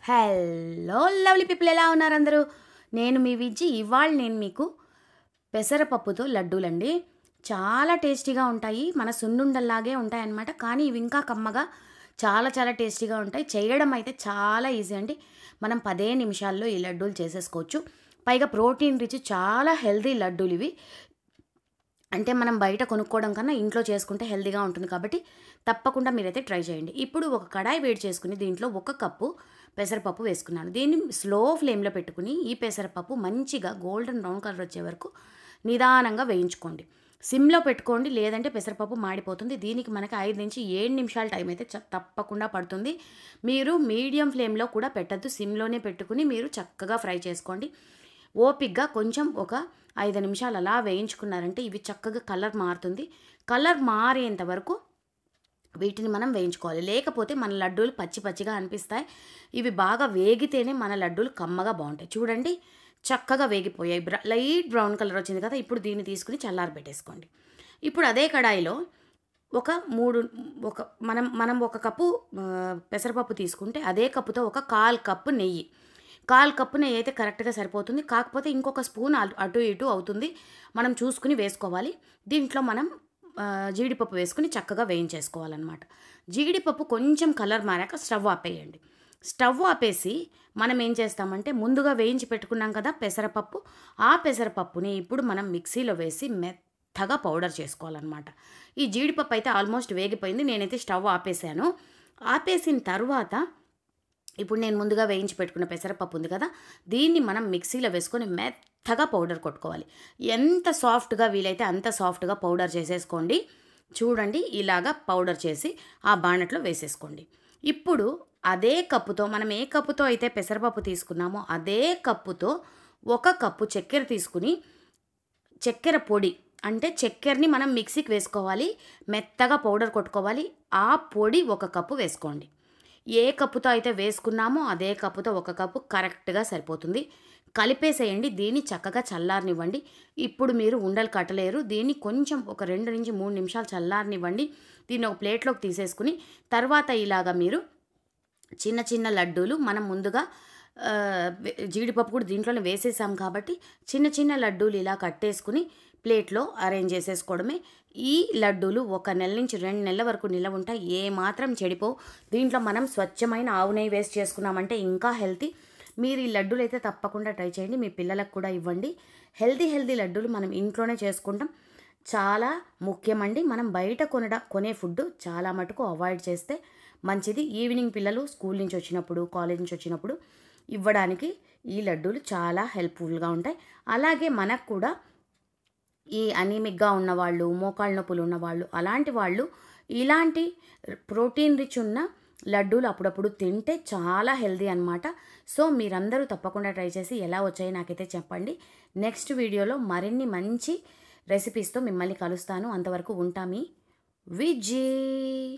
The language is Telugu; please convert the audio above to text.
హలో లవ్లీ పీపుల్, ఎలా ఉన్నారు అందరూ? నేను మీ విజ్జి. ఇవాళ నేను మీకు పెసరపప్పుతో లడ్డూలండి. చాలా టేస్టీగా ఉంటాయి. మన సున్నుండల్లాగే ఉంటాయన్నమాట. కానీ ఇవి ఇంకా కమ్మగా చాలా చాలా టేస్టీగా ఉంటాయి. చేయడం అయితే చాలా ఈజీ అండి. మనం 10 నిమిషాల్లో ఈ లడ్డూలు చేసేసుకోవచ్చు. పైగా ప్రోటీన్ రిచ్, చాలా హెల్తీ లడ్డూలు ఇవి. అంటే మనం బయట కొనుక్కోవడం కన్నా ఇంట్లో చేసుకుంటే హెల్తీగా ఉంటుంది కాబట్టి తప్పకుండా మీరైతే ట్రై చేయండి. ఇప్పుడు ఒక కడాయి వేడి చేసుకుని దీంట్లో 1 కప్పు పెసరపప్పు వేసుకున్నాను. దీన్ని స్లో ఫ్లేమ్లో పెట్టుకుని ఈ పెసరపప్పు మంచిగా గోల్డెన్ బ్రౌన్ కలర్ వచ్చే వరకు నిదానంగా వేయించుకోండి. సిమ్లో పెట్టుకోండి, లేదంటే పెసరపప్పు మాడిపోతుంది. దీనికి మనకి 5 నుంచి 7 నిమిషాల టైం అయితే తప్పకుండా పడుతుంది. మీరు మీడియం ఫ్లేమ్లో కూడా పెట్టద్దు, సిమ్లోనే పెట్టుకుని మీరు చక్కగా ఫ్రై చేసుకోండి. ఓపిక్గా కొంచెం ఒక 5 నిమిషాలు అలా వేయించుకున్నారంటే ఇవి చక్కగా కలర్ మారుతుంది. కలర్ మారేంత వరకు వీటిని మనం వేయించుకోవాలి. లేకపోతే మన లడ్డూలు పచ్చి పచ్చిగా అనిపిస్తాయి. ఇవి బాగా వేగితేనే మన లడ్డూలు కమ్మగా బాగుంటాయి. చూడండి, చక్కగా వేగిపోయాయి. లైట్ బ్రౌన్ కలర్ వచ్చింది కదా. ఇప్పుడు దీన్ని తీసుకుని చల్లారబెట్టేసుకోండి. ఇప్పుడు అదే కడాయిలో మనం 1 కప్పు పెసరపప్పు తీసుకుంటే అదే కప్పుతో 1/4 కప్పు నెయ్యి. 1/4 కప్పు నెయ్యి అయితే కరెక్ట్గా సరిపోతుంది. కాకపోతే ఇంకొక స్పూన్ అటు ఇటు అవుతుంది, మనం చూసుకుని వేసుకోవాలి. దీంట్లో మనం జీడిపప్పు వేసుకుని చక్కగా వేయించేసుకోవాలన్నమాట. జీడిపప్పు కొంచెం కలర్ మారాక స్టవ్ ఆపేయండి. స్టవ్ ఆపేసి మనం ఏం చేస్తామంటే ముందుగా వేయించి పెట్టుకున్నాం కదా పెసరపప్పు, ఆ పెసరపప్పుని ఇప్పుడు మనం మిక్సీలో వేసి మెత్తగా పౌడర్ చేసుకోవాలన్నమాట. ఈ జీడిపప్పు అయితే ఆల్మోస్ట్ వేగిపోయింది. నేనైతే స్టవ్ ఆపేసాను. ఆపేసిన తర్వాత ఇప్పుడు నేను ముందుగా వేయించి పెట్టుకున్న పెసరపప్పు ఉంది కదా, దీన్ని మనం మిక్సీలో వేసుకొని మెత్తగా పౌడర్ కొట్టుకోవాలి. ఎంత సాఫ్ట్గా వీలైతే అంత సాఫ్ట్గా పౌడర్ చేసేసుకోండి. చూడండి, ఇలాగా పౌడర్ చేసి ఆ బాణట్లో వేసేసుకోండి. ఇప్పుడు అదే కప్పుతో మనం ఏ కప్పుతో అయితే పెసరపప్పు తీసుకున్నామో అదే కప్పుతో 1 కప్పు చక్కెర తీసుకుని, చక్కెర పొడి అంటే చక్కెరని మనం మిక్సీకి వేసుకోవాలి, మెత్తగా పౌడర్ కొట్టుకోవాలి. ఆ పొడి 1 కప్పు వేసుకోండి. ఏ కప్పుతో అయితే వేసుకున్నామో అదే కప్పుతో 1 కప్పు కరెక్ట్గా సరిపోతుంది. కలిపేసేయండి. దీన్ని చక్కగా చల్లారనివ్వండి. ఇప్పుడు మీరు ఉండలు కట్టలేరు. దీన్ని కొంచెం ఒక 2 నుంచి 3 నిమిషాలు చల్లారనివ్వండి. దీన్ని ఒక ప్లేట్లోకి తీసేసుకుని తర్వాత ఇలాగా మీరు చిన్న చిన్న లడ్డూలు, మనం ముందుగా జీడిపప్పు కూడా దీంట్లోనే వేసేసాం కాబట్టి చిన్న చిన్న లడ్డూలు ఇలా కట్టేసుకుని ప్లేట్లో అరేంజ్ చేసేసుకోవడమే. ఈ లడ్డూలు 1 నెల నుంచి 2 నెలల వరకు నిలవ ఉంటాయి. ఏమాత్రం చెడిపోవు. దీంట్లో మనం స్వచ్ఛమైన ఆవు నెయ్యి వేస్ట్ చేసుకున్నామంటే ఇంకా హెల్తీ. మీరు ఈ లడ్డూలు అయితే తప్పకుండా ట్రై చేయండి. మీ పిల్లలకు కూడా ఇవ్వండి. హెల్తీ లడ్డూలు మనం ఇంట్లోనే చేసుకుంటాం. చాలా ముఖ్యమండి. మనం బయట కొనే ఫుడ్ చాలా మటుకు అవాయిడ్ చేస్తే మంచిది. ఈవినింగ్ పిల్లలు స్కూల్ నుంచి వచ్చినప్పుడు, కాలేజ్ నుంచి వచ్చినప్పుడు ఇవ్వడానికి ఈ లడ్డూలు చాలా హెల్ప్ఫుల్గా ఉంటాయి. అలాగే మనకు కూడా ఈ అనీమిక్గా ఉన్నవాళ్ళు, మోకాళ్ళ నొప్పులు ఉన్నవాళ్ళు, అలాంటి వాళ్ళు ఇలాంటి ప్రోటీన్ రిచ్ ఉన్న లడ్డూలు అప్పుడప్పుడు తింటే చాలా హెల్తీ అనమాట. సో మీరందరూ తప్పకుండా ట్రై చేసి ఎలా వచ్చాయో నాకైతే చెప్పండి. నెక్స్ట్ వీడియోలో మరిన్ని మంచి రెసిపీస్తో మిమ్మల్ని కలుస్తాను. అంతవరకు ఉంటా మీ విజయ్.